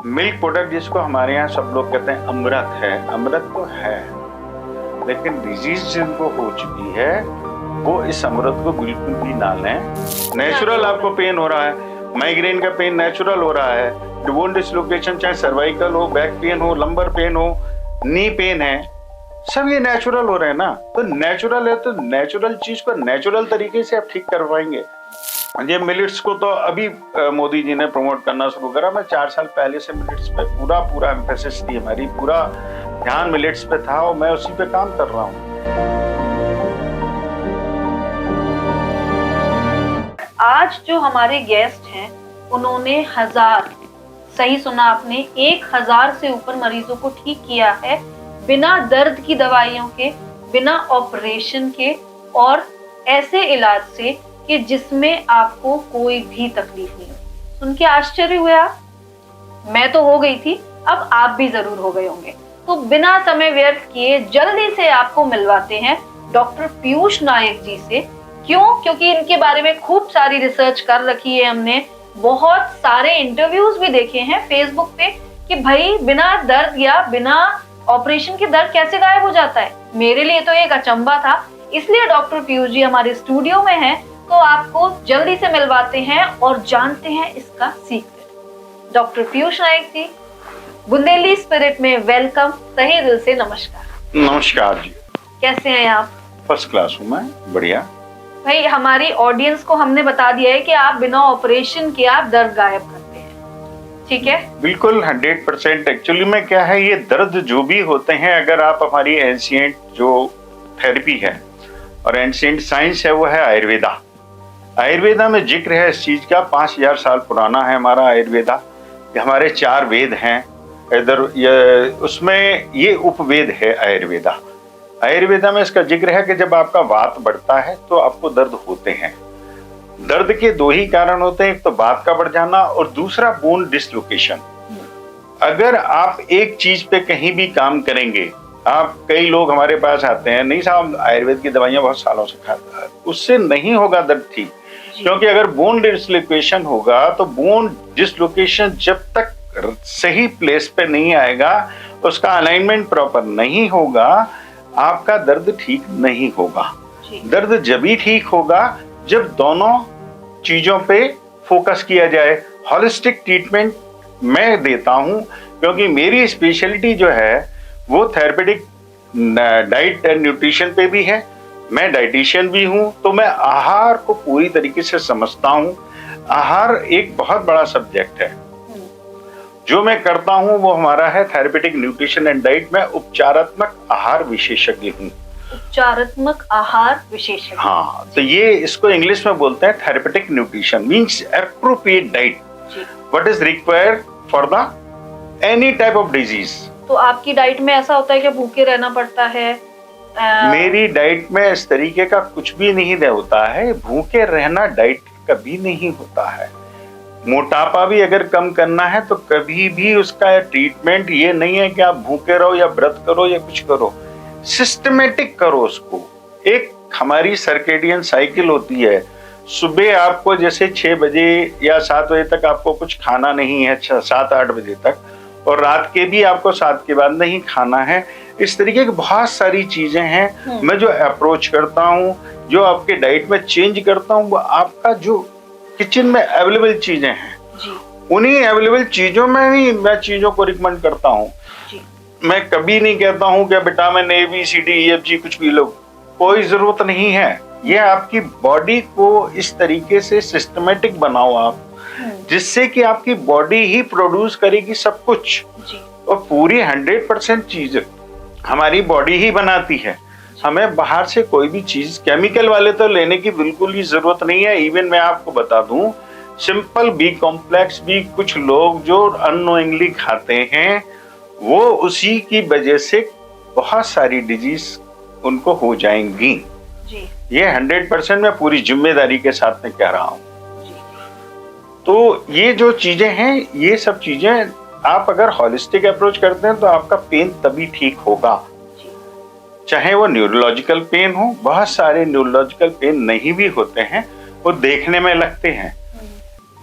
Milk product जिसको हमारे यहाँ सब लोग कहते हैं अमृत है, अमृत तो है, लेकिन डिजीज जिनको हो चुकी है वो इस अमृत को बिल्कुल भी ना लें। नेचुरल आपको पेन हो रहा है, माइग्रेन का पेन नेचुरल हो रहा है, बोन डिसलोकेशन चाहे सर्वाइकल हो, बैक पेन हो, लंबर पेन हो, नी पेन है, सब ये नेचुरल हो रहे हैं ना। तो नेचुरल है तो नेचुरल चीज को नेचुरल तरीके से आप ठीक कर पाएंगे। ये मिलेट्स को तो अभी मोदी जी ने प्रमोट करना शुरू करा। मैं 4 साल पहले से मिलेट्स पे पूरा एम्फेसिस थी हमारी, पूरा ध्यान मिलेट्स पे था और मैं उसी पे काम कर रहा हूँ। आज जो हमारे गेस्ट हैं उन्होंने सही सुना आपने, 1000 से ऊपर मरीजों को ठीक किया है बिना दर्द की दवाइयों के, बिना ऑपरेशन के और ऐसे इलाज से कि जिसमें आपको कोई भी तकलीफ नहीं हो। सुन के आश्चर्य हुए आप? मैं तो हो गई थी, अब आप भी जरूर हो गए होंगे। तो बिना समय व्यर्थ किए जल्दी से आपको मिलवाते हैं डॉक्टर पीयूष नायक जी से। क्यों? क्योंकि इनके बारे में खूब सारी रिसर्च कर रखी है हमने, बहुत सारे इंटरव्यूज भी देखे हैं फेसबुक पे कि भाई बिना दर्द या बिना ऑपरेशन के दर्द कैसे गायब हो जाता है। मेरे लिए तो एक अचंभा था, इसलिए डॉक्टर पीयूष जी हमारे स्टूडियो में हैं, तो आपको जल्दी से मिलवाते हैं और जानते हैं इसका सीक्रेट। डॉक्टर पीयूष नायक जी, बुंदेली स्पिरिट में वेलकम, तहे दिल से नमस्कार। नमस्कार जी। कैसे हैं आप? फर्स्ट क्लास हूँ मैं, बढ़िया। भाई हमारी ऑडियंस को हमने बता दिया है कि आप बिना ऑपरेशन के आप दर्द गायब करते हैं, ठीक है? बिल्कुल 100%। एक्चुअली में क्या है, ये दर्द जो भी होते हैं, अगर आप हमारी एंशिएंट जो थेरेपी है और एंशिएंट साइंस है वो है आयुर्वेदा। आयुर्वेदा में जिक्र है इस चीज का, 5000 साल पुराना है हमारा आयुर्वेदा। हमारे 4 वेद हैं इधर, उसमें ये उपवेद है आयुर्वेदा। आयुर्वेदा में इसका जिक्र है कि जब आपका वात बढ़ता है तो आपको दर्द होते हैं। दर्द के 2 ही कारण होते हैं, एक तो वात का बढ़ जाना और दूसरा बोन डिसलोकेशन। अगर आप एक चीज पे कहीं भी काम करेंगे, आप कई लोग हमारे पास आते हैं, नहीं साहब आयुर्वेद की दवाइयां बहुत सालों से खाता है, उससे नहीं होगा दर्द ठीक। क्योंकि अगर बोन डिसलोकेशन होगा तो बोन डिसलोकेशन जब तक सही प्लेस पे नहीं आएगा, उसका अलाइनमेंट प्रॉपर नहीं होगा, आपका दर्द ठीक नहीं होगा। दर्द जब ही ठीक होगा जब दोनों चीजों पे फोकस किया जाए। होलिस्टिक ट्रीटमेंट मैं देता हूं क्योंकि मेरी स्पेशलिटी जो है वो थेरेपेटिक डाइट एंड न्यूट्रिशन पे भी है। मैं डाइटिशियन भी हूं, तो मैं आहार को पूरी तरीके से समझता हूं। आहार एक बहुत बड़ा सब्जेक्ट है। जो मैं करता हूं वो हमारा है थेरेपेटिक न्यूट्रिशन एंड डाइट। मैं उपचारात्मक आहार विशेषज्ञ हूं। उपचारात्मक आहार विशेषज्ञ, हाँ, तो ये इसको इंग्लिश में बोलते हैं therapeutic nutrition, means appropriate diet what is required for the any type of disease. तो आपकी डाइट में ऐसा होता है कि भूखे रहना पड़ता है? मेरी डाइट में इस तरीके का कुछ भी नहीं होता है। भूखे रहना डाइट कभी नहीं होता है। मोटापा भी अगर कम करना है तो कभी भी उसका ट्रीटमेंट ये नहीं है कि आप भूखे रहो या व्रत करो या कुछ करो, सिस्टमेटिक करो उसको। एक हमारी सर्केडियन साइकिल होती है, सुबह आपको जैसे 6 बजे या 7 बजे तक आपको कुछ खाना नहीं है, 7-8 बजे तक, और रात के भी आपको 7 के बाद नहीं खाना है। इस तरीके की बहुत सारी चीजें हैं। मैं जो अप्रोच करता हूँ, जो आपके डाइट में चेंज करता हूँ, वो आपका जो किचन में अवेलेबल चीजें हैं उन्हीं अवेलेबल चीजों में ही मैं चीजों को रिकमेंड करता हूँ। मैं कभी नहीं कहता हूँ कि vitamin A B C D E F G कुछ भी लो, कोई जरूरत नहीं है। ये आपकी बॉडी को इस तरीके से सिस्टमेटिक बनाओ आप, जिससे कि आपकी बॉडी ही प्रोड्यूस करेगी सब कुछ। और पूरी 100% चीज हमारी बॉडी ही बनाती है। हमें बाहर से कोई भी चीज केमिकल वाले तो लेने की बिल्कुल ही जरूरत नहीं है। इवन मैं आपको बता दूं, सिंपल बी कॉम्प्लेक्स भी कुछ लोग जो अननोइंगली खाते हैं, वो उसी की वजह से बहुत सारी डिजीज उनको हो जाएंगी। ये 100% मैं पूरी जिम्मेदारी के साथ में कह रहा हूँ। तो ये जो चीजें हैं, ये सब चीजें आप अगर हॉलिस्टिक अप्रोच करते हैं तो आपका पेन तभी ठीक होगा। चाहे वो न्यूरोलॉजिकल पेन हो, बहुत सारे न्यूरोलॉजिकल पेन नहीं भी होते हैं, वो देखने में लगते हैं।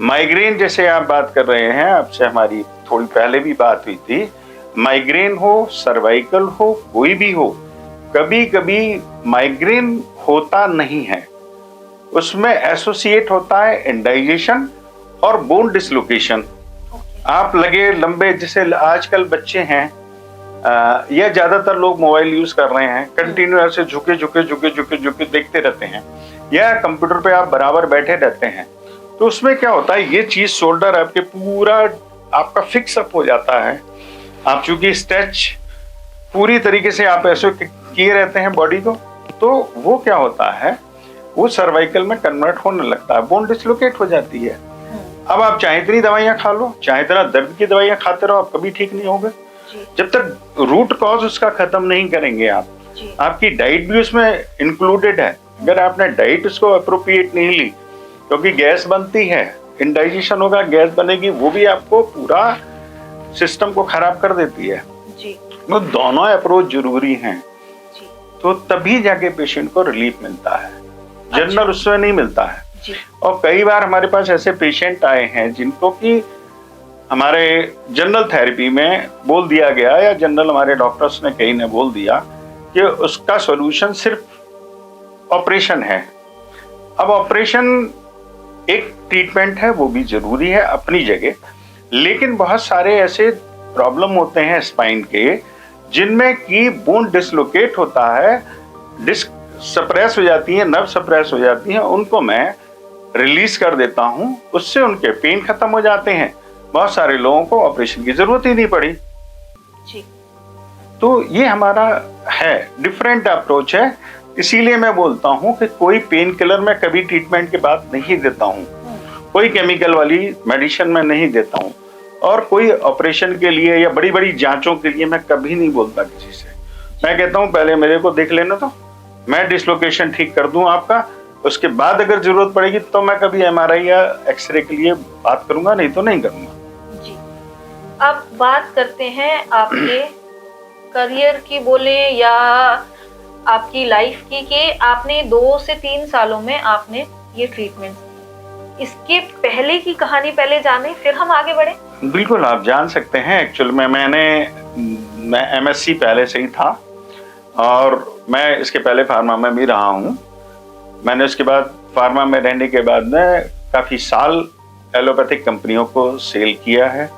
माइग्रेन जैसे आप बात कर रहे हैं, आपसे हमारी थोड़ी पहले भी बात हुई थी, माइग्रेन हो, सर्वाइकल हो, कोई भी हो, कभी कभी माइग्रेन होता नहीं है, उसमें एसोसिएट होता है इंडाइजेशन और बोन डिसलोकेशन। आप लगे लंबे, जैसे आजकल बच्चे हैं या ज्यादातर लोग मोबाइल यूज कर रहे हैं, कंटिन्यू ऐसे झुके झुके झुके झुके झुके देखते रहते हैं, या कंप्यूटर पे आप बराबर बैठे रहते हैं, तो उसमें क्या होता है, ये चीज शोल्डर आपके पूरा आपका फिक्स अप हो जाता है। आप चूंकि स्ट्रेच पूरी तरीके से आप ऐसे किए रहते हैं बॉडी को, तो वो क्या होता है, वो सर्वाइकल में कन्वर्ट होने लगता है, बोन डिसलोकेट हो जाती है। अब आप चाहे इतनी दवाइयां खा लो, चाहे इतना दर्द की दवाइयां खाते रहो, आप कभी ठीक नहीं होगे जब तक रूट कॉज उसका खत्म नहीं करेंगे आप। आपकी डाइट भी उसमें इंक्लूडेड है। अगर आपने डाइट उसको अप्रोप्रिएट नहीं ली, क्योंकि गैस बनती है, इंडाइजेशन होगा, गैस बनेगी, वो भी आपको पूरा सिस्टम को खराब कर देती है। वो दोनों अप्रोच जरूरी हैं, तो तभी जाके पेशेंट को रिलीफ मिलता है, जनरल उसमें नहीं मिलता है। और कई बार हमारे पास ऐसे पेशेंट आए हैं जिनको कि हमारे जनरल थेरेपी में बोल दिया गया, या जनरल हमारे डॉक्टर्स ने कई ने बोल दिया कि उसका सॉल्यूशन सिर्फ ऑपरेशन है। अब ऑपरेशन एक ट्रीटमेंट है, वो भी जरूरी है अपनी जगह, लेकिन बहुत सारे ऐसे प्रॉब्लम होते हैं स्पाइन के जिनमें कि बोन डिसलोकेट होता है, डिस्क सप्रेस हो जाती है, नर्व सप्रेस हो जाती है, उनको मैं रिलीज कर देता हूं, उससे उनके पेन खत्म हो जाते हैं। बहुत सारे लोगों को ऑपरेशन की जरूरत ही नहीं पड़ी जी। तो ये हमारा है, डिफरेंट अप्रोच है। इसीलिए मैं बोलता हूं कि कोई पेन किलर मैं कभी ट्रीटमेंट के बाद नहीं देता हूं, कोई केमिकल वाली मेडिसिन में नहीं देता हूं, और कोई ऑपरेशन के लिए या बड़ी बड़ी जांचों के लिए मैं कभी नहीं बोलता किसी से। मैं कहता हूं पहले मेरे को देख लेना, तो मैं डिसलोकेशन ठीक कर दूं आपका, उसके बाद अगर जरूरत पड़ेगी तो मैं कभी एमआरआई या एक्सरे के लिए बात करूंगा, नहीं तो नहीं करूंगा जी। अब बात करते हैं आपके करियर की बोले या आपकी लाइफ की, कि आपने 2 से 3 सालों में आपने ये ट्रीटमेंट, इसके पहले की कहानी पहले जाने फिर हम आगे बढ़े। बिल्कुल, आप जान सकते हैं। एक्चुअल में मैं एमएससी पहले से ही था, और मैं इसके पहले फार्मा में भी रहा हूँ। मैंने उसके बाद फार्मा में रहने के बाद में काफ़ी साल एलोपैथिक कंपनियों को सेल किया है।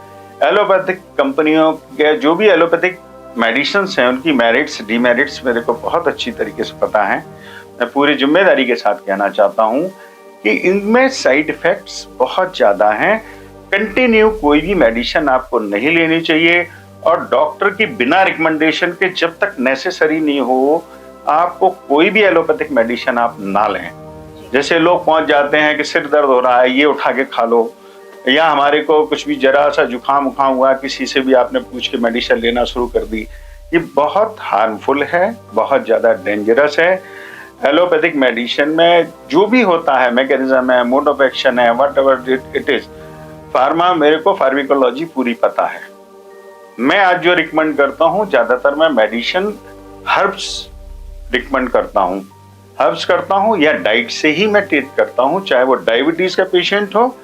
एलोपैथिक कंपनियों के जो भी एलोपैथिक मेडिसिन्स हैं, उनकी मेरिट्स डीमेरिट्स मेरे को बहुत अच्छी तरीके से पता है। मैं पूरी जिम्मेदारी के साथ कहना चाहता हूँ कि इनमें साइड इफ़ेक्ट्स बहुत ज़्यादा हैं। कंटिन्यू कोई भी मेडिसिन आपको नहीं लेनी चाहिए, और डॉक्टर की बिना रिकमेंडेशन के जब तक नेसेसरी नहीं हो, आपको कोई भी एलोपैथिक मेडिसिन आप ना लें। जैसे लोग पहुंच जाते हैं कि सिर दर्द हो रहा है, ये उठा के खा लो, या हमारे को कुछ भी जरा सा जुकाम उखाम हुआ, किसी से भी आपने पूछ के मेडिसिन लेना शुरू कर दी। ये बहुत हार्मफुल है, बहुत ज़्यादा डेंजरस है। एलोपैथिक मेडिसिन में जो भी होता है, मैकेनिज्म है, मोड ऑफ एक्शन है, what ever it is, pharma मेरे को फार्मिकोलॉजी पूरी पता है। मैं आज जो रिकमेंड करता हूँ, ज़्यादातर मैं मेडिसिन हर्ब्स रिकमेंड करता हूँ, हर्ब्स करता हूँ, या डाइट से ही मैं ट्रीट करता हूँ। चाहे वो डायबिटीज़ का पेशेंट हो,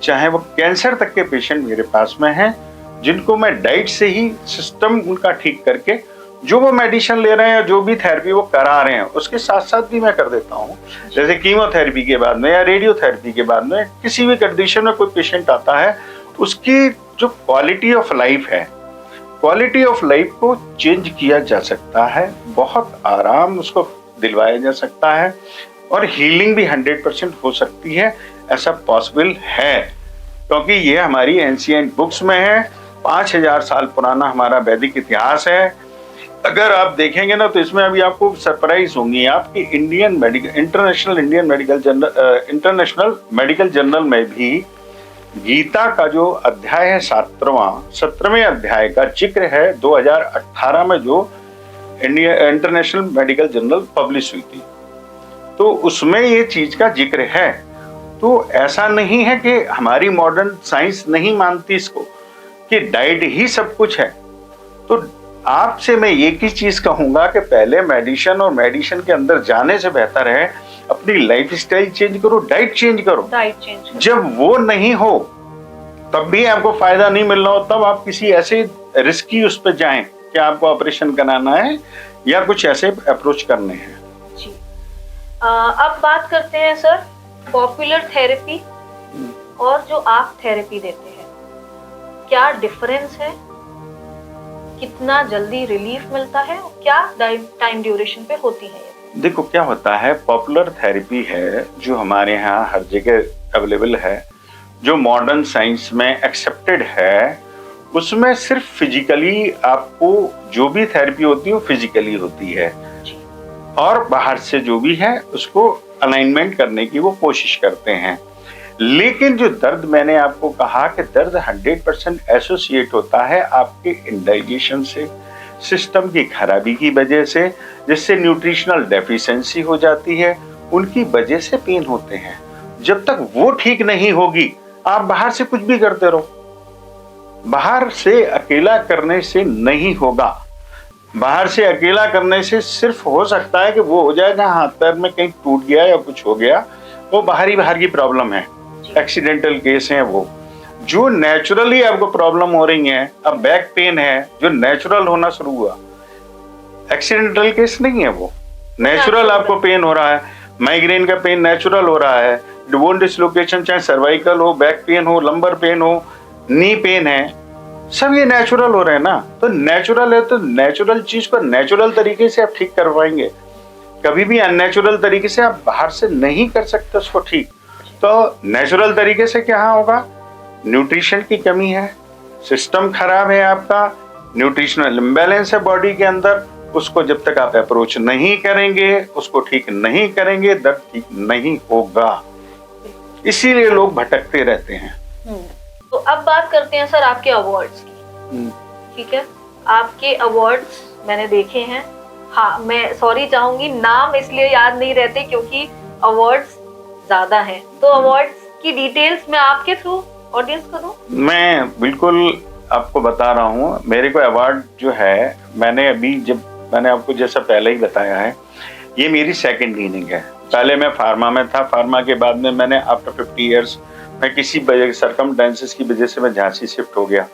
चाहे वो कैंसर तक के पेशेंट मेरे पास में हैं, जिनको मैं डाइट से ही सिस्टम उनका ठीक करके, जो वो मेडिसिन ले रहे हैं, जो भी थेरेपी वो करा रहे हैं, उसके साथ साथ भी मैं कर देता हूँ। जैसे कीमोथेरेपी के बाद में या रेडियोथेरेपी के बाद में किसी भी कंडीशन में कोई पेशेंट आता है, उसकी जो क्वालिटी ऑफ लाइफ है, क्वालिटी ऑफ लाइफ को चेंज किया जा सकता है, बहुत आराम उसको दिलवाया जा सकता है, और हीलिंग भी 100% हो सकती है। ऐसा पॉसिबल है, क्योंकि ये हमारी एंशिएंट बुक्स में है। 5000 साल पुराना हमारा वैदिक इतिहास है। अगर आप देखेंगे ना, तो इसमें अभी आपको सरप्राइज होंगी आपकी इंटरनेशनल मेडिकल जर्नल में भी गीता का जो अध्याय है 17वें अध्याय का जिक्र है 2018 में, जो इंटरनेशनल मेडिकल जर्नल पब्लिश हुई थी, तो उसमें ये चीज का जिक्र है। तो ऐसा नहीं है कि हमारी मॉडर्न साइंस नहीं मानती इसको, कि डाइट ही सब कुछ है। तो आपसे मैं एक ही चीज कहूंगा कि पहले मेडिसिन और मेडिसिन के अंदर जाने से बेहतर है अपनी लाइफस्टाइल चेंज करो, डाइट चेंज करो। डाइट चेंज करो। जब वो नहीं हो तब भी आपको फायदा नहीं मिल रहा हो, तब आप किसी ऐसे रिस्की उस पर जाएं कि आपको ऑपरेशन कराना है या कुछ ऐसे अप्रोच करने हैं। जी। अब बात करते हैं सर पॉपुलर थेरेपी और जो आप थेरेपी देते हैं, क्या डिफरेंस है, कितना जल्दी रिलीफ मिलता है और क्या टाइम ड्यूरेशन पे होती है ये? देखो क्या होता है, पॉपुलर थेरेपी है जो हमारे यहाँ हर जगह अवेलेबल है, जो मॉडर्न साइंस में एक्सेप्टेड है, उसमें सिर्फ फिजिकली आपको जो भी थेरेपी होती है वो फिजिकली होती है और बाहर से जो भी है उसको अलाइनमेंट करने की वो कोशिश करते हैं। लेकिन जो दर्द मैंने आपको कहा कि दर्द 100% एसोसिएट होता है आपके इंडाइजेशन से, सिस्टम की खराबी की वजह से, जिससे न्यूट्रिशनल डेफिशिएंसी हो जाती है, उनकी वजह से पेन होते हैं। जब तक वो ठीक नहीं होगी आप बाहर से कुछ भी करते रहो, बाहर से अकेला करने से नहीं होगा। बाहर से अकेला करने से सिर्फ हो सकता है कि वो हो जाएगा हाथ पैर में कहीं टूट गया या कुछ हो गया, वो बाहर की प्रॉब्लम है, एक्सीडेंटल केस है वो। जो नेचुरली आपको प्रॉब्लम हो रही है, अब बैक पेन है जो नेचुरल होना शुरू हुआ, एक्सीडेंटल केस नहीं है वो, नेचुरल आपको पेन हो रहा है। माइग्रेन का पेन नेचुरल हो रहा है, बोन डिसलोकेशन चाहे सर्वाइकल हो, बैक पेन हो, लंबर पेन हो, नी पेन है, सब ये नेचुरल हो रहे हैं ना। तो नेचुरल है तो नेचुरल चीज को नेचुरल तरीके से आप ठीक करवाएंगे, कभी भी अननेचुरल तरीके से आप बाहर से नहीं कर सकते उसको ठीक। तो नेचुरल तरीके से क्या होगा, न्यूट्रिशन की कमी है, सिस्टम खराब है आपका, न्यूट्रिशनल इम्बैलेंस है बॉडी के अंदर, उसको जब तक आप अप्रोच नहीं करेंगे, उसको ठीक नहीं करेंगे, दर्द ठीक नहीं होगा। इसीलिए लोग भटकते रहते हैं। तो अब बात करते हैं सर आपके अवार्ड्स की। ठीक है, आपके अवार्ड्स मैंने देखे हैं। हाँ, मैं सॉरी चाहूंगी, नाम इसलिए याद नहीं रहते क्योंकि अवार्ड्स ज्यादा हैं। तो अवार्ड्स की डिटेल्स मैं आपके थ्रू ऑडियंस को दूं? मैं बिल्कुल आपको बता रहा हूँ। मेरे को अवार्ड जो है, मैंने अभी जब मैंने आपको जैसा पहले ही बताया है, ये मेरी सेकंड इनिंग है। पहले मैं फार्मा में था, फार्मा के बाद में मैंने आफ्टर 50 इयर्स मैं किसी वजह सर्कमस्टेंसेस की वजह से मैं झांसी शिफ्ट हो गया।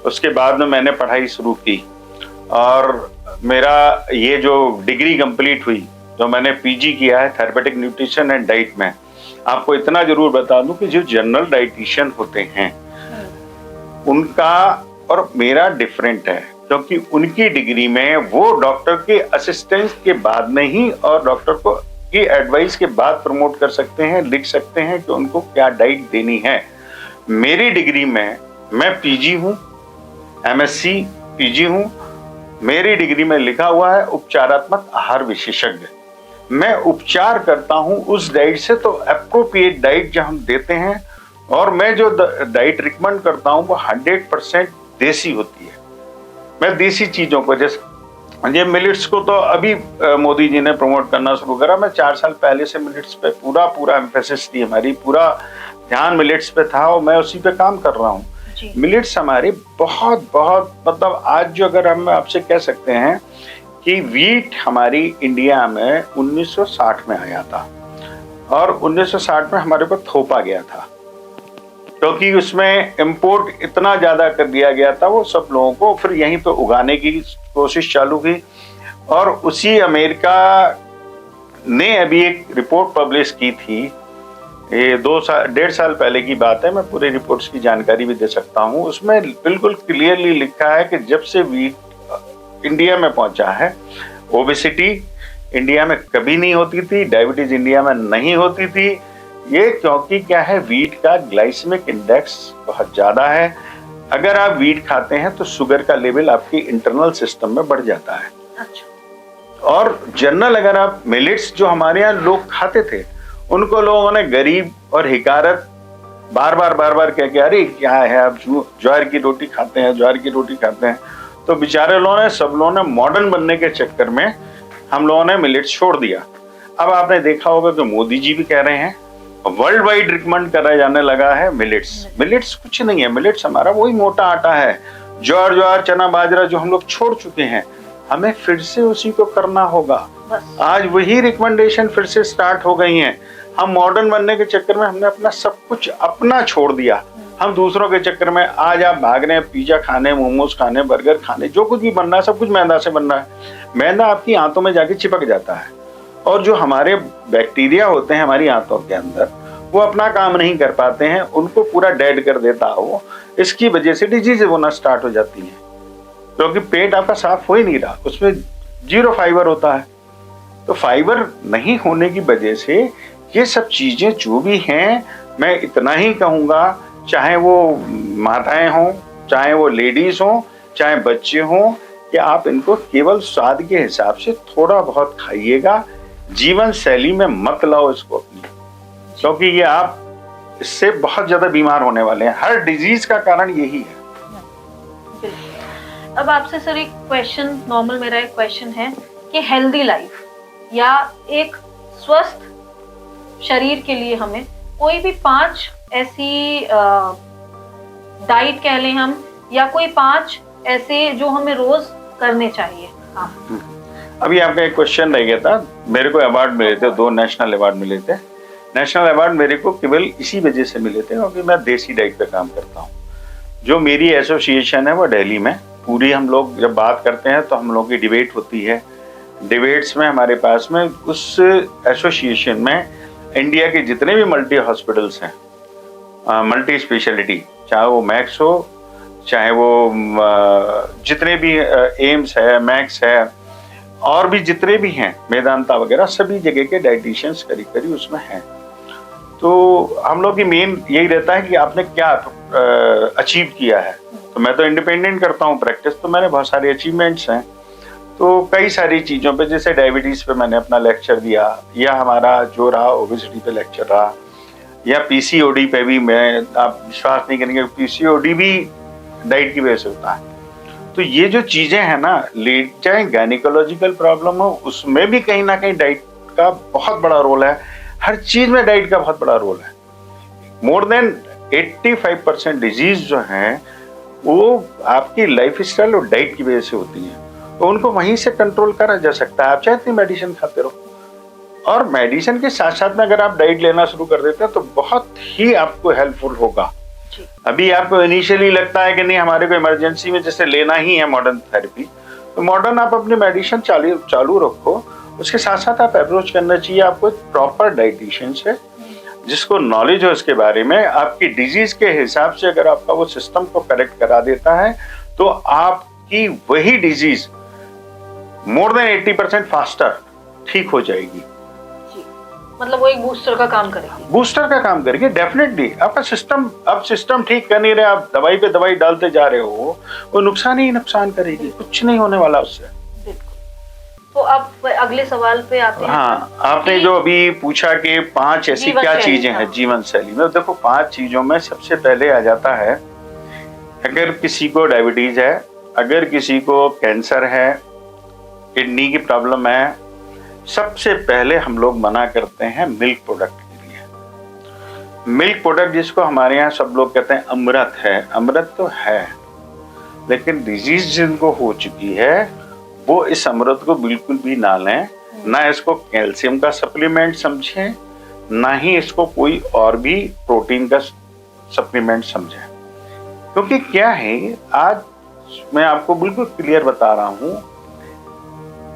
उसके बाद में मैंने पढ़ाई शुरू की और मेरा ये जो डिग्री कंप्लीट हुई, जो मैंने पीजी किया है थेरेपेटिक न्यूट्रिशन एंड डाइट में। आपको इतना जरूर बता दूं कि जो जनरल डाइटिशियन होते हैं उनका और मेरा डिफरेंट है, क्योंकि उनकी डिग्री में वो डॉक्टर के असिस्टेंस के बाद में ही और डॉक्टर को की एडवाइस के बाद प्रमोट कर सकते हैं, लिख सकते हैं कि उनको क्या डाइट देनी है। मेरी डिग्री में मैं पीजी हूँ, एमएससी पीजी हूँ, मेरी डिग्री में लिखा हुआ है उपचारात्मक आहार विशेषज्ञ। मैं उपचार करता हूँ उस डाइट से, तो एप्रोप्रिएट डाइट जो हम देते हैं, और मैं जो डाइट रिकमेंड करता हूँ वो 100% देसी होती है। मैं देसी चीजों को, जैसे ये मिलेट्स को तो अभी मोदी जी ने प्रमोट करना शुरू करा। मैं 4 साल पहले से मिलेट्स पे पूरा एम्फेसिस थी हमारी, पूरा ध्यान मिलेट्स पे था और मैं उसी पे काम कर रहा हूँ। मिलेट्स हमारे बहुत मतलब आज जो अगर हम आपसे कह सकते हैं कि वीट हमारी इंडिया में 1960 में आया था और 1960 में हमारे ऊपर थोपा गया था, क्योंकि उसमें इंपोर्ट इतना ज्यादा कर दिया गया था वो सब लोगों को, फिर यहीं पे उगाने की कोशिश चालू की। और उसी अमेरिका ने अभी एक रिपोर्ट पब्लिश की थी, ये 1.5 साल पहले की बात है, मैं पूरी रिपोर्ट्स की जानकारी भी दे सकता हूँ। उसमें बिल्कुल क्लियरली लिखा है कि जब से वीट इंडिया में पहुंचा है, ओबेसिटी इंडिया में कभी नहीं होती थी, डायबिटीज इंडिया में नहीं होती थी। ये क्योंकि क्या है, वीट का ग्लाइसेमिक इंडेक्स बहुत ज्यादा है। अगर आप वीट खाते हैं तो शुगर का लेवल आपकी इंटरनल सिस्टम में बढ़ जाता है। अच्छा। और जनरल अगर आप मिलेट्स जो हमारे यहाँ लोग खाते थे, उनको लोगों ने गरीब और हिकारत बार बार कह के, अरे क्या है आप ज्वार की रोटी खाते हैं, ज्वार की रोटी खाते हैं। तो बेचारे लोगों ने, सब लोगों ने मॉडर्न बनने के चक्कर में हम लोगों ने मिलेट्स छोड़ दिया। अब आपने देखा होगा कि मोदी जी भी कह रहे हैं, वर्ल्ड वाइड रिकमेंड करा जाने लगा है मिलेट्स। मिलेट्स कुछ नहीं है, मिलेट्स हमारा वही मोटा आटा है ज्वार चना बाजरा जो हम लोग छोड़ चुके हैं, हमें फिर से उसी को करना होगा। आज वही रिकमेंडेशन फिर से स्टार्ट हो गई हैं। हम मॉडर्न बनने के चक्कर में हमने अपना सब कुछ अपना छोड़ दिया। हम दूसरों के चक्कर में आज आप भाग रहे हैं पिज्जा खाने, मोमोज खाने, बर्गर खाने, जो कुछ भी बन रहा है सब कुछ मैदा से बन रहा है। मैदा आपकी आंतों में जाके चिपक जाता है और जो हमारे बैक्टीरिया होते हैं हमारी आंतों के अंदर, वो अपना काम नहीं कर पाते हैं, उनको पूरा डेड कर देता है वो। इसकी वजह से डिजीज होना स्टार्ट हो जाती है, क्योंकि पेट आपका साफ हो ही नहीं रहा, उसमें 0 फाइबर होता है। तो फाइबर नहीं होने की वजह से ये सब चीजें जो भी हैं, मैं इतना ही कहूँगा, चाहे वो माताएं हों, चाहे वो लेडीज हों, चाहे बच्चे हों, कि आप इनको केवल स्वाद के हिसाब से थोड़ा बहुत खाइएगा, जीवन शैली में मत लाओ इसको अपनी, क्योंकि ये आप इससे बहुत ज्यादा बीमार होने वाले हैं। हर डिजीज का कारण यही है। अब आपसे सर एक क्वेश्चन, नॉर्मल मेरा एक क्वेश्चन है कि हेल्दी लाइफ या एक स्वस्थ शरीर के लिए हमें कोई भी 5 ऐसी डाइट कह लें हम, या कोई 5 ऐसे जो हमें रोज करने चाहिए। अभी आपका एक क्वेश्चन रह गया था, मेरे को अवार्ड मिले थे, 2 नेशनल अवार्ड मिले थे। नेशनल अवार्ड मेरे को केवल इसी वजह से मिले थे क्योंकि मैं देसी डाइट पे काम करता हूँ। जो मेरी एसोसिएशन है वो दिल्ली में, पूरी हम लोग जब बात करते हैं तो हम लोग की डिबेट होती है। डिबेट्स में हमारे पास में उस एसोसिएशन में इंडिया के जितने भी मल्टी हॉस्पिटल्स हैं, मल्टी स्पेशलिटी, चाहे वो मैक्स हो, चाहे वो जितने भी एम्स है, मैक्स है, और भी जितने भी हैं, मेदांता वगैरह, सभी जगह के डाइटिशियंस करीब उसमें हैं। तो हम लोग की मेन यही रहता है कि आपने क्या अचीव किया है। तो मैं तो इंडिपेंडेंट करता हूँ प्रैक्टिस, तो मैंने बहुत सारे अचीवमेंट्स हैं। तो कई सारी चीज़ों पे, जैसे डायबिटीज़ पे मैंने अपना लेक्चर दिया, या हमारा जो रहा ओबेसिटी पे लेक्चर रहा, या पीसीओडी पे भी मैं, आप विश्वास नहीं करेंगे, पीसीओडी भी डाइट की वजह से होता है। तो ये जो चीज़ें हैं ना, चाहे गायनिकोलॉजिकल प्रॉब्लम हो, उसमें भी कहीं ना कहीं डाइट का बहुत बड़ा रोल है। हर चीज़ में डाइट का बहुत बड़ा रोल है। मोर देन 85% डिजीज जो हैं वो आपकी लाइफ स्टाइल और डाइट की वजह से होती हैं। तो उनको वहीं से कंट्रोल करा जा सकता है। आप चाहे इतनी मेडिसिन खाते रहो, और मेडिसिन के साथ साथ में अगर आप डाइट लेना शुरू कर देते हैं तो बहुत ही आपको हेल्पफुल होगा। अभी आपको इनिशियली लगता है कि नहीं हमारे को इमरजेंसी में जैसे लेना ही है मॉडर्न थेरेपी, तो मॉडर्न आप अपनी मेडिसिन चालू रखो, उसके साथ साथ आप अप्रोच करना चाहिए आपको प्रॉपर डाइटिशियन से, जिसको नॉलेज हो इसके बारे में। आपकी डिजीज के हिसाब से अगर आपका वो सिस्टम को करेक्ट करा देता है तो आपकी वही डिजीज मोर देन 80% फास्टर ठीक हो जाएगी। मतलब वो एक बूस्टर का काम करेगी। बूस्टर का काम करेगी डेफिनेटली। आपका सिस्टम, अब सिस्टम ठीक कर नहीं रहे, आप दवाई पे दवाई डालते जा रहे हो, वो नुकसान ही नुकसान करेगी, कुछ नहीं होने वाला उससे। तो अब अगले सवाल पे आते हैं। हाँ, आपने जो अभी पूछा कि 5 ऐसी क्या चीजें हैं जीवन शैली में, देखो 5 चीजों में सबसे पहले आ जाता है, अगर किसी को डायबिटीज है, अगर किसी को कैंसर है, किडनी की प्रॉब्लम है, सबसे पहले हम लोग मना करते हैं मिल्क प्रोडक्ट के लिए। मिल्क प्रोडक्ट जिसको हमारे यहाँ सब लोग कहते हैं अमृत है, अमृत तो है, लेकिन डिजीज जिनको हो चुकी है वो इस अमृत को बिल्कुल भी ना लें, ना इसको कैल्शियम का सप्लीमेंट समझें, ना ही इसको कोई और भी प्रोटीन का सप्लीमेंट समझें। क्योंकि क्या है, आज मैं आपको बिल्कुल क्लियर बता रहा हूँ,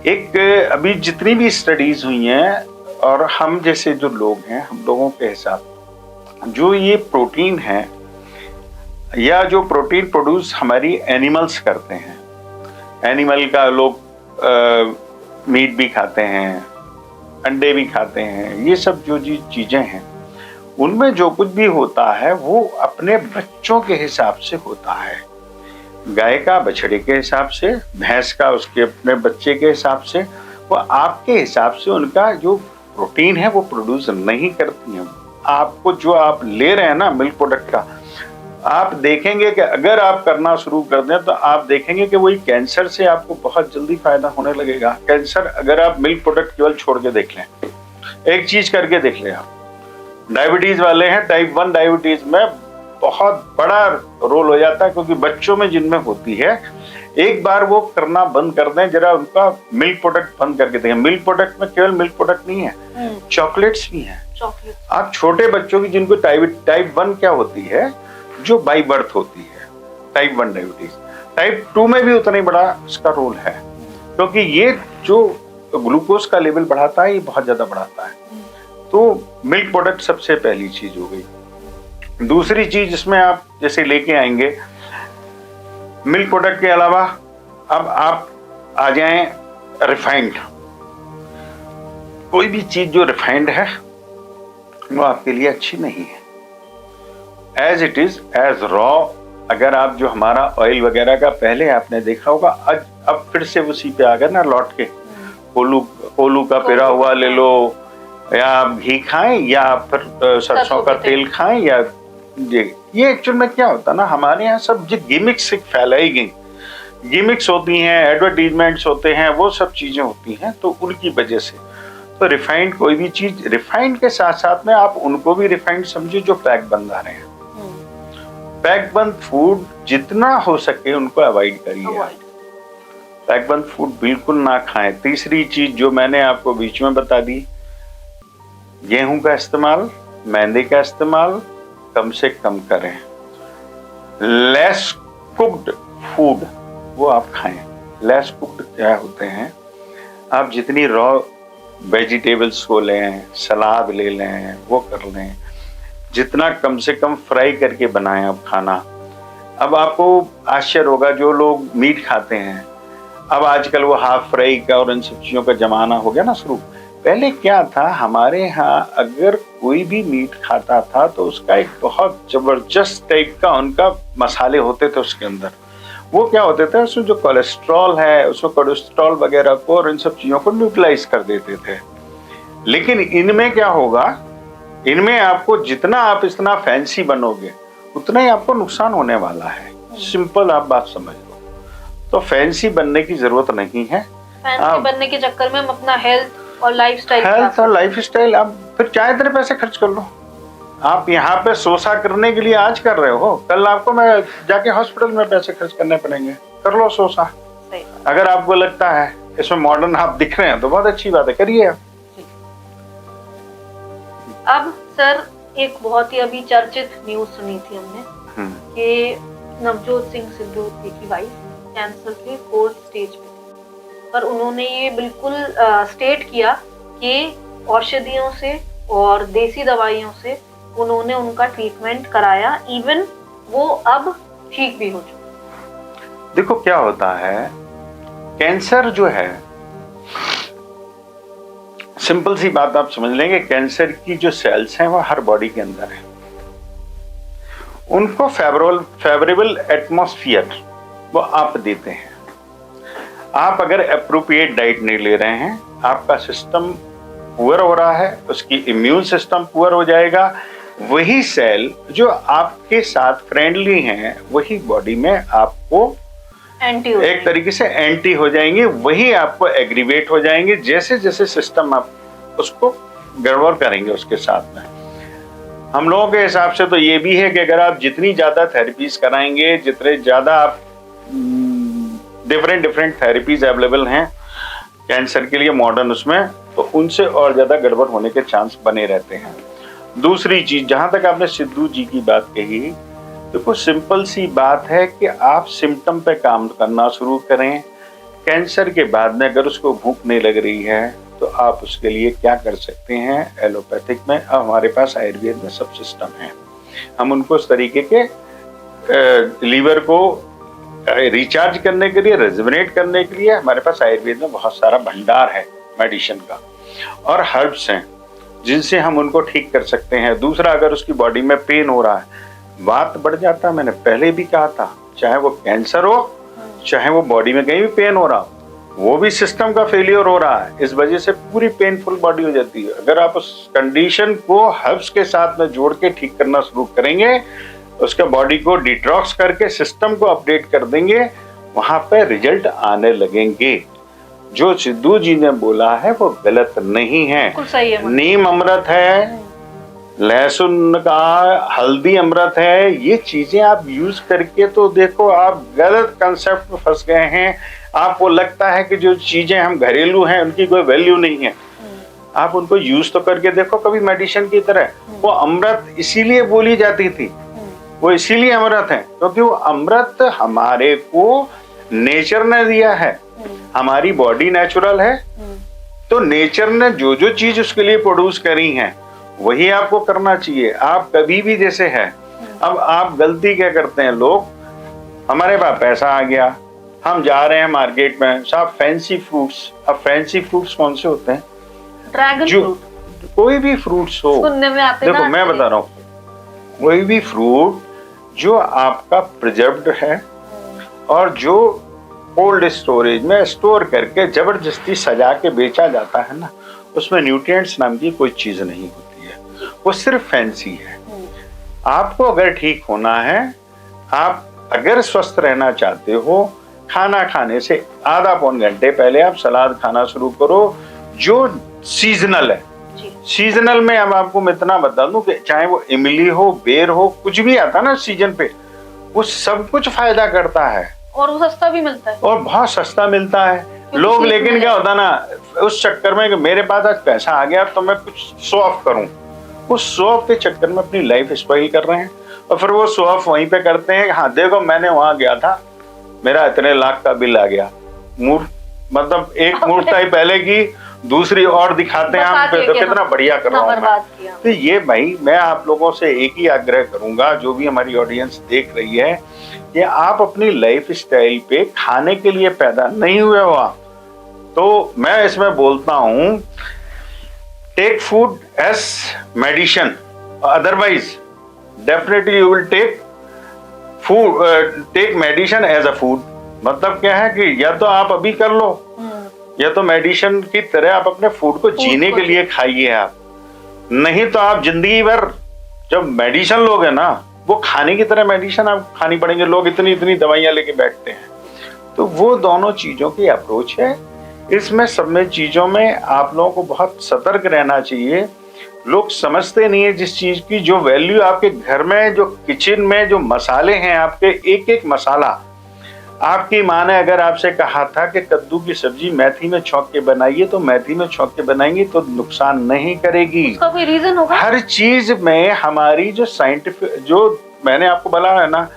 एक अभी जितनी भी स्टडीज हुई हैं और हम जैसे जो लोग हैं, हम लोगों के हिसाब जो ये प्रोटीन है या जो प्रोटीन प्रोड्यूस हमारी एनिमल्स करते हैं, एनिमल का लोग मीट भी खाते हैं, अंडे भी खाते हैं, ये सब जो चीज़ें हैं उनमें जो कुछ भी होता है वो अपने बच्चों के हिसाब से होता है। गाय का बछड़े के हिसाब से, भैंस का उसके अपने बच्चे के हिसाब से, वो आपके हिसाब से उनका जो प्रोटीन है वो प्रोड्यूस नहीं करती हैं। आपको जो आप ले रहे हैं ना मिल्क प्रोडक्ट का, आप देखेंगे कि अगर आप करना शुरू कर दें तो आप देखेंगे कि वही कैंसर से आपको बहुत जल्दी फायदा होने लगेगा। कैंसर अगर आप मिल्क प्रोडक्ट केवल छोड़ के देख लें, एक चीज करके देख लें, आप डायबिटीज वाले हैं, टाइप 1 डायबिटीज में बहुत बड़ा रोल हो जाता है, क्योंकि बच्चों में जिनमें होती है, एक बार वो करना बंद कर दें, जरा उनका मिल्क प्रोडक्ट बंद करके दें। मिल्क प्रोडक्ट में केवल मिल्क प्रोडक्ट नहीं है, चॉकलेट्स भी हैं। आप छोटे बच्चों की जिनको टाइप 1 क्या होती है, जो बाई बर्थ होती है, टाइप 1 डायबिटीज, टाइप 2 में भी उतना ही बड़ा इसका रोल है, क्योंकि ये जो ग्लूकोज का लेवल बढ़ाता है, ये बहुत ज्यादा बढ़ाता है। तो मिल्क प्रोडक्ट सबसे पहली चीज हो गई। दूसरी चीज इसमें आप जैसे लेके आएंगे, मिल्क प्रोडक्ट के अलावा अब आप आ जाएं रिफाइंड। कोई भी चीज जो रिफाइंड है वो आपके लिए अच्छी नहीं है। As it is, as raw, अगर आप जो हमारा ऑयल वगैरह का पहले आपने देखा होगा, अब फिर से उसी पे आ गए ना लौट के, कोलू का पिरा हुआ ले लो, या आप घी खाएं, या फिर सरसों का तेल खाएं, या ये एक्चुअल में क्या होता है ना, हमारे यहाँ सब जो गिमिक्स फैलाई गई, गिमिक्स होती हैं, एडवर्टीजमेंट्स होते हैं, वो सब चीजें होती हैं, तो उनकी वजह से तो रिफाइंड, कोई भी चीज रिफाइंड के साथ साथ में आप उनको भी रिफाइंड समझिए जो पैक बंद आ रहे हैं। पैक बंद फूड जितना हो सके उनको अवॉइड करिए। पैक बंद फूड बिल्कुल ना खाएं। तीसरी चीज जो मैंने आपको बीच में बता दी, गेहूं का इस्तेमाल, मैदे का इस्तेमाल कम से कम करें। लेस कुक्ड फूड वो आप खाएं। लेस कुक्ड क्या होते हैं, आप जितनी रॉ वेजिटेबल्स को लें, सलाद ले लें, वो कर लें, जितना कम से कम फ्राई करके बनाएं आप खाना। अब आपको आश्चर्य होगा, जो लोग मीट खाते हैं, अब आजकल वो हाफ फ्राई का और इन सब चीज़ों का जमाना हो गया ना शुरू। पहले क्या था, हमारे यहाँ अगर कोई भी मीट खाता था तो उसका एक बहुत जबरदस्त टाइप का उनका मसाले होते थे उसके अंदर। वो क्या होते थे, उसमें जो कोलेस्ट्रॉल है, उसमें कोलेस्ट्रॉल वगैरह को और इन सब चीज़ों को न्यूट्रलाइज कर देते थे। लेकिन इनमें क्या होगा, इनमें आपको जितना आप इतना फैंसी बनोगे उतना ही आपको नुकसान होने वाला है। सिंपल आप बात समझ लो। तो फैंसी बनने की जरूरत नहीं है। फैंसी बनने के चक्कर में हम अपना हेल्थ और लाइफस्टाइल आप फिर चाहे इतने पैसे खर्च कर लो। आप यहाँ पे सोसा करने के लिए आज कर रहे हो, कल आपको मैं जाके हॉस्पिटल में पैसे खर्च करने पड़ेंगे। कर लो सोसा। अगर आपको लगता है इसमें मॉडर्न आप दिख रहे हैं तो बहुत अच्छी बात है, करिए। अब सर एक बहुत ही अभी चर्चित न्यूज सुनी थी हमने कि नवजोत सिंह सिद्धू की वाइफ कैंसर के 4th स्टेज पे थी, पर उन्होंने ये बिल्कुल स्टेट किया कि औषधियों से और देसी दवाइयों से उन्होंने उनका ट्रीटमेंट कराया, इवन वो अब ठीक भी हो चुके। देखो क्या होता है, कैंसर जो है, सिंपल सी बात आप समझ लेंगे, कैंसर की जो सेल्स हैं वो हर बॉडी के अंदर है। उनको फेवरेबल एटमॉस्फेयर वो आप देते हैं। आप अगर एप्रोप्रिएट डाइट नहीं ले रहे हैं, आपका सिस्टम पुअर हो रहा है, उसकी इम्यून सिस्टम पुअर हो जाएगा। वही सेल जो आपके साथ फ्रेंडली हैं वही बॉडी में आपको एक तरीके से एंटी हो जाएंगे, वही आपको एग्रीवेट हो जाएंगे। जैसे जैसे सिस्टम आप उसको गड़बड़ करेंगे उसके साथ में। हम लोगों के हिसाब से तो ये भी है कि अगर आप जितनी ज्यादा थेरेपीज कराएंगे, जितने ज्यादा आप डिफरेंट थेरेपीज अवेलेबल हैं कैंसर के लिए मॉडर्न उसमें, तो उनसे और ज्यादा गड़बड़ होने के चांस बने रहते हैं। दूसरी चीज, जहां तक आपने सिद्धू जी की बात कही, देखो सिंपल सी बात है कि आप सिम्टम पे काम करना शुरू करें। कैंसर के बाद में अगर उसको भूख नहीं लग रही है तो आप उसके लिए क्या कर सकते हैं, एलोपैथिक में अब हमारे पास आयुर्वेद में सब सिस्टम है। हम उनको उस तरीके के लीवर को रिचार्ज करने के लिए, रेजुविनेट करने के लिए हमारे पास आयुर्वेद में बहुत सारा भंडार है मेडिसिन का, और हर्ब्स हैं जिनसे हम उनको ठीक कर सकते हैं। दूसरा, अगर उसकी बॉडी में पेन हो रहा है, वात बढ़ जाता है, मैंने पहले भी कहा था, चाहे वो कैंसर हो, चाहे वो बॉडी में कहीं भी पेन हो रहा हो, वो भी सिस्टम का फेलियर हो रहा है, इस वजह से पूरी पेनफुल बॉडी हो जाती है। अगर आप उस कंडीशन को हर्ब्स के साथ में जोड़ के ठीक करना शुरू करेंगे, उसके बॉडी को डिटॉक्स करके सिस्टम को अपडेट कर देंगे, वहां पे रिजल्ट आने लगेंगे। जो सिद्धू जी ने बोला है वो गलत नहीं है, सही है। नीम अमृत है, लहसुन का, हल्दी अमृत है, ये चीजें आप यूज करके तो देखो, आप गलत कंसेप्ट में फंस गए हैं। आपको लगता है कि जो चीजें हम घरेलू हैं उनकी कोई वैल्यू नहीं है। आप उनको यूज तो करके देखो कभी मेडिसिन की तरह। वो अमृत इसीलिए बोली जाती थी, वो इसीलिए अमृत है क्योंकि वो अमृत हमारे को नेचर ने दिया है। हमारी बॉडी नेचुरल है, तो नेचर ने जो जो चीज उसके लिए प्रोड्यूस करी है वही आपको करना चाहिए। आप कभी भी जैसे है, अब आप गलती क्या करते हैं लोग, हमारे पास पैसा आ गया, हम जा रहे हैं मार्केट में, साहब फैंसी फ्रूट्स। अब फैंसी फ्रूट्स कौन से होते हैं? ड्रैगन फ्रूट, कोई भी फ्रूट्स हो, सुनने में आते देखो ना, मैं बता रहा हूँ, कोई भी फ्रूट जो आपका प्रिजर्व्ड है और जो कोल्ड स्टोरेज में स्टोर करके जबरदस्ती सजा के बेचा जाता है ना, उसमें न्यूट्रिएंट्स नाम की कोई चीज नहीं होती है, वो सिर्फ फैंसी है। आपको अगर ठीक होना है, आप अगर स्वस्थ रहना चाहते हो, खाना खाने से आधा पौन घंटे पहले आप सलाद खाना शुरू करो जो सीजनल है। सीजनल में अब आपको मैं इतना बता दूं कि चाहे वो इमली हो, बेर हो, कुछ भी आता ना सीजन पे, वो सब कुछ फायदा करता है और वो सस्ता भी मिलता है, और बहुत सस्ता मिलता है। लोग लेकिन क्या होता ना, उस चक्कर में कि मेरे पास आज पैसा आ गया तो मैं कुछ शो ऑफ करूं, उस शो ऑफ के चक्कर में अपनी लाइफ स्पॉइल कर रहे हैं। और फिर वो शो ऑफ वहीं पे करते हैं, हाँ देखो मैंने वहां गया था, मेरा इतने लाख का बिल आ गया। मतलब एक मूर्ति पहले की दूसरी और दिखाते हैं हम पे, तो कितना बढ़िया कर रहा हूं मैं। तो ये भाई मैं आप लोगों से एक ही आग्रह करूंगा, जो भी हमारी ऑडियंस देख रही है, कि आप अपनी लाइफ स्टाइल पे खाने के लिए पैदा नहीं हुए हो आप, तो मैं इसमें बोलता हूं take food as medicine, otherwise definitely you will take medicine as a food. मतलब क्या है कि या तो आप अभी कर लो, या तो मेडिसिन की तरह आप अपने फूड को जीने के लिए खाइए आप, नहीं तो आप जिंदगी भर जब मेडिसिन लोगे ना, वो खाने की तरह मेडिसिन आप खानी पड़ेंगे। लोग इतनी इतनी दवाइयां लेके बैठते हैं, तो वो दोनों चीजों की अप्रोच है। इसमें सब में चीजों में आप लोगों को बहुत सतर्क रहना चाहिए। लोग समझते नहीं है जिस चीज की जो वैल्यू आपके घर में, जो किचन में जो मसाले हैं, आपके एक एक मसाला, आपकी माँ ने अगर आपसे कहा था कि कद्दू की सब्जी मेथी में छौंक के बनाइए, तो मेथी में छौंक के बनाएंगे तो नुकसान नहीं करेगी। उसका कोई रीजन होगा? हर चीज में हमारी जो साइंटिफिक, जो मैंने आपको बोला है ना,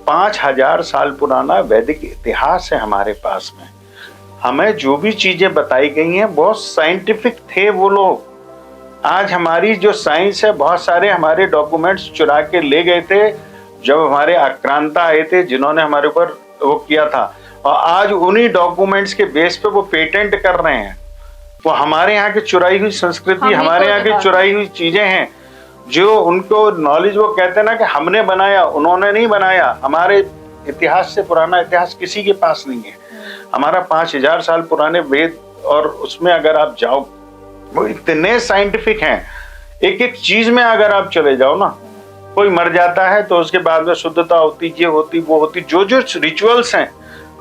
5000 साल पुराना वैदिक इतिहास है हमारे पास में। हमें जो भी चीजें बताई गई हैं बहुत साइंटिफिक थे वो लोग। आज हमारी जो साइंस है, बहुत सारे हमारे डॉक्यूमेंट्स चुरा के ले गए थे जब हमारे आक्रांता आए थे, जिन्होंने हमारे ऊपर वो किया था, और आज उन्हीं डॉक्यूमेंट्स के बेस पे वो पेटेंट कर रहे हैं। वो हमारे यहाँ की चुराई हुई संस्कृति, हमारे यहाँ की चुराई हुई चीजें हैं, जो उनको नॉलेज, वो कहते हैं ना कि हमने बनाया, उन्होंने नहीं बनाया। हमारे इतिहास से पुराना इतिहास किसी के पास नहीं है। हमारा 5000 साल पुराने वेद, और उसमें अगर आप जाओ वो इतने साइंटिफिक हैं। एक एक चीज में अगर आप चले जाओ ना, कोई मर जाता है तो उसके बाद में शुद्धता होती, ये होती, वो होती, जो जो रिचुअल्स हैं,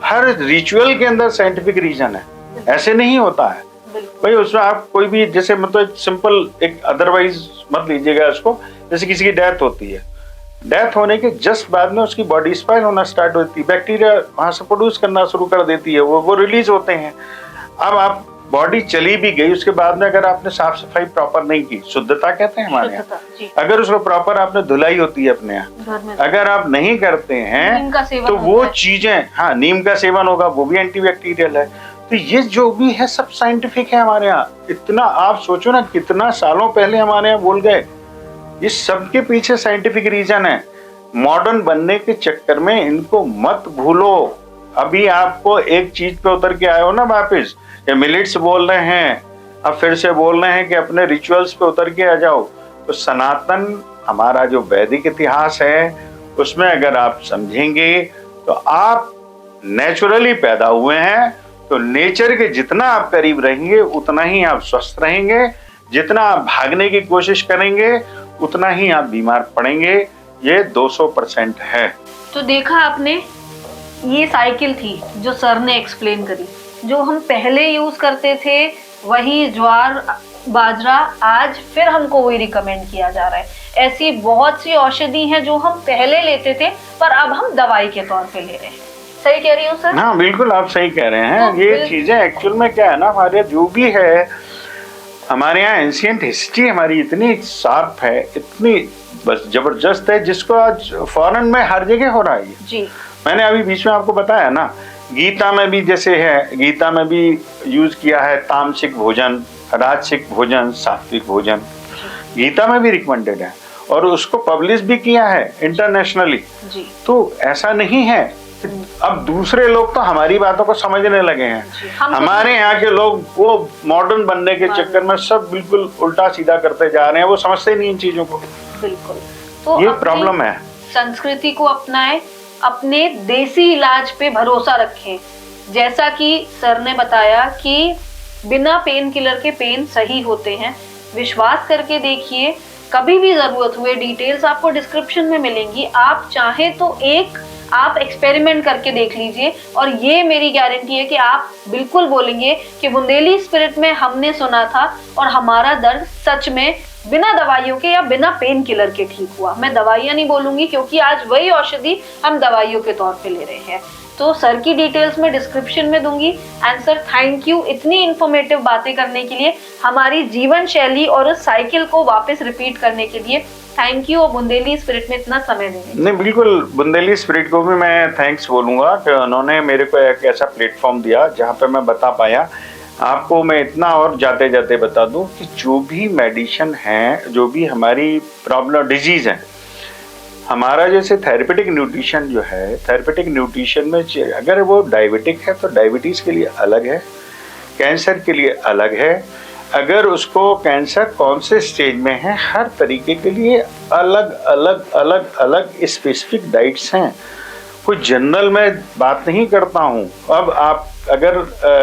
हर रिचुअल के अंदर साइंटिफिक रीजन है। ऐसे नहीं होता है भाई, उसमें आप कोई भी, जैसे मतलब सिंपल एक अदरवाइज मत लीजिएगा इसको, जैसे किसी की डेथ होती है, डेथ होने के जस्ट बाद में उसकी बॉडी स्पाइल होना स्टार्ट होती है, बैक्टीरिया वहां से प्रोड्यूस करना शुरू कर देती है, वो रिलीज होते हैं। अब आप बॉडी चली भी गई, उसके बाद में अगर आपने साफ सफाई प्रॉपर नहीं की, शुद्धता कहते हैं हमारे यहाँ, अगर उसको प्रॉपर आपने धुलाई होती है अपने यहाँ, अगर आप नहीं करते हैं तो वो चीजें, हाँ नीम का सेवन होगा, वो भी एंटीबैक्टीरियल है। तो ये जो भी है सब साइंटिफिक है हमारे यहाँ। इतना आप सोचो ना, कितना सालों पहले हमारे यहाँ बोल गए, ये सब के पीछे साइंटिफिक रीजन है। मॉडर्न बनने के चक्कर में इनको मत भूलो। अभी आपको एक चीज पे उतर के आए हो ना वापिस, ये मिलिट्स बोल रहे हैं, अब फिर से बोल रहे हैं कि अपने रिचुअल्स पे उतर के आ जाओ। तो सनातन हमारा जो वैदिक इतिहास है उसमें अगर आप समझेंगे तो आप नेचुरली पैदा हुए हैं, तो नेचर के जितना आप करीब रहेंगे उतना ही आप स्वस्थ रहेंगे। जितना आप भागने की कोशिश करेंगे उतना ही आप बीमार पड़ेंगे। ये 200% है। तो देखा आपने, ये साइकिल थी जो सर ने एक्सप्लेन करी। जो हम पहले यूज करते थे वही ज्वार बाजरा आज फिर हमको वही रिकमेंड किया जा रहा है। ऐसी बहुत सी औषधि हैं जो हम पहले लेते थे पर अब हम दवाई के तौर पे ले रहे हैं। सही कह रही हूँ सर? हाँ बिल्कुल आप सही कह रहे हैं। तो ये चीजें एक्चुअल में क्या है ना, हमारे जो भी है, हमारे यहाँ एंशियंट हिस्ट्री हमारी इतनी शार्प है, इतनी बस जबरदस्त है, जिसको आज फॉरेन में हर जगह हो रहा है जी। मैंने अभी बीच में आपको बताया ना, गीता में भी जैसे है, गीता में भी यूज किया है तामसिक भोजन, राजसिक भोजन, सात्विक भोजन, गीता में भी रिकमेंडेड है और उसको पब्लिश भी किया है इंटरनेशनली। तो ऐसा नहीं है। अब दूसरे लोग तो हमारी बातों को समझने लगे हैं, हमारे यहाँ के लोग वो मॉडर्न बनने के चक्कर में सब बिल्कुल उल्टा सीधा करते जा रहे हैं, वो समझते नहीं इन चीजों को। बिल्कुल, तो ये प्रॉब्लम है। संस्कृति को अपनाएं, अपने देसी इलाज पे भरोसा रखें। जैसा कि सर ने बताया कि बिना पेन किलर के पेन सही होते हैं, विश्वास करके देखिए। कभी भी जरूरत हुए डिटेल्स आपको डिस्क्रिप्शन में मिलेंगी, आप चाहें तो आप एक्सपेरिमेंट करके देख लीजिए और ये मेरी गारंटी है कि आप बिल्कुल बोलेंगे कि बुंदेली स्पिरिट में हमने सुना था और हमारा दर्द सच में बिना दवाइयों के या बिना पेन किलर के ठीक हुआ। मैं दवाइयां नहीं बोलूंगी क्योंकि आज वही औषधि हम दवाइयों के तौर पे ले रहे हैं। तो सर की डिटेल्स मैं डिस्क्रिप्शन में दूंगी। एंड सर थैंक यू इतनी इंफॉर्मेटिव बातें करने के लिए, हमारी जीवन शैली और उस साइकिल को वापस रिपीट करने के लिए थैंक यू, और बुंदेली स्पिरिट में इतना समय देने। नहीं बिल्कुल, बुंदेली स्पिरिट को भी मैं थैंक्स बोलूंगा कि उन्होंने मेरे को एक ऐसा प्लेटफॉर्म दिया जहाँ पे मैं बता पाया। आपको मैं इतना और जाते जाते बता दूं कि जो भी मेडिसिन है, जो भी हमारी प्रॉब्लम डिजीज है, हमारा जैसे थेरेपेटिक न्यूट्रिशन जो है, थेरेपेटिक न्यूट्रिशन में अगर वो डायबिटिक है तो डायबिटीज के लिए अलग है, कैंसर के लिए अलग है, अगर उसको कैंसर कौन से स्टेज में है, हर तरीके के लिए अलग अलग अलग अलग स्पेसिफिक डाइट्स हैं। कोई जनरल में बात नहीं करता हूँ। अब आप अगर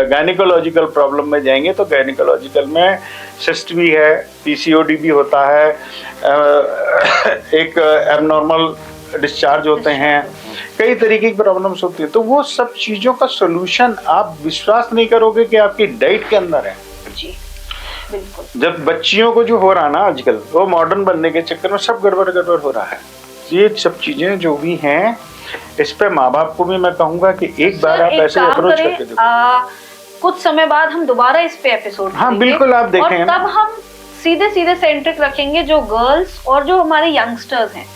गायनिकोलॉजिकल प्रॉब्लम में जाएंगे तो गायनिकोलॉजिकल में सिस्ट भी है, पीसीओडी भी होता है, एक एबनॉर्मल डिस्चार्ज होते हैं, कई तरीके की प्रॉब्लम्स होती है। तो वो सब चीज़ों का सोल्यूशन आप विश्वास नहीं करोगे कि आपकी डाइट के अंदर है। जी बिल्कुल। जब बच्चियों को जो हो रहा है ना आजकल, वो मॉडर्न बनने के चक्कर में सब गड़बड़ हो रहा है। ये सब चीजें जो भी हैं, इस पे माँ बाप को भी मैं कहूंगा कि एक बार आप ऐसे अप्रोच करके देखो। कुछ समय बाद हम दोबारा इस पे एपिसोड हाँ बिल्कुल आप देखेंगे, और तब हम सीधे सीधे सेंट्रिक रखेंगे जो गर्ल्स और जो हमारे यंगस्टर्स हैं,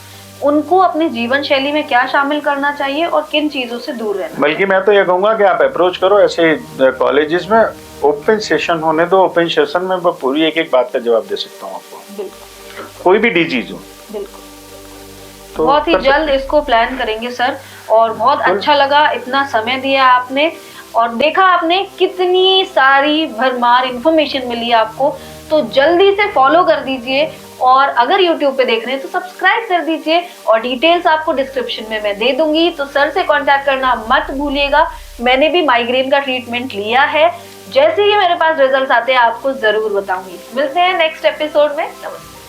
उनको अपनी जीवन शैली में क्या शामिल करना चाहिए और किन चीजों से दूर रहना। बल्कि मैं तो ये कहूंगा कि आप अप्रोच करो ऐसे कॉलेजेस में, ओपन सेशन होने दो, ओपन सेशन में मैं पूरी एक एक बात का जवाब दे सकता हूँ आपको। बिल्कुल, कोई भी डिजीज हो। बिल्कुल, तो बहुत ही जल्द इसको प्लान करेंगे सर। और बहुत अच्छा लगा, इतना समय दिया आपने और देखा आपने कितनी सारी भरमार इंफॉर्मेशन मिली आपको। तो जल्दी से फॉलो कर दीजिए और अगर YouTube पे देख रहे हैं तो सब्सक्राइब कर दीजिए और डिटेल्स आपको डिस्क्रिप्शन में मैं दे दूंगी। तो सर से कांटेक्ट करना मत भूलिएगा। मैंने भी माइग्रेन का ट्रीटमेंट लिया है, जैसे ही मेरे पास रिजल्ट्स आते हैं आपको जरूर बताऊंगी। मिलते हैं नेक्स्ट एपिसोड में। नमस्ते।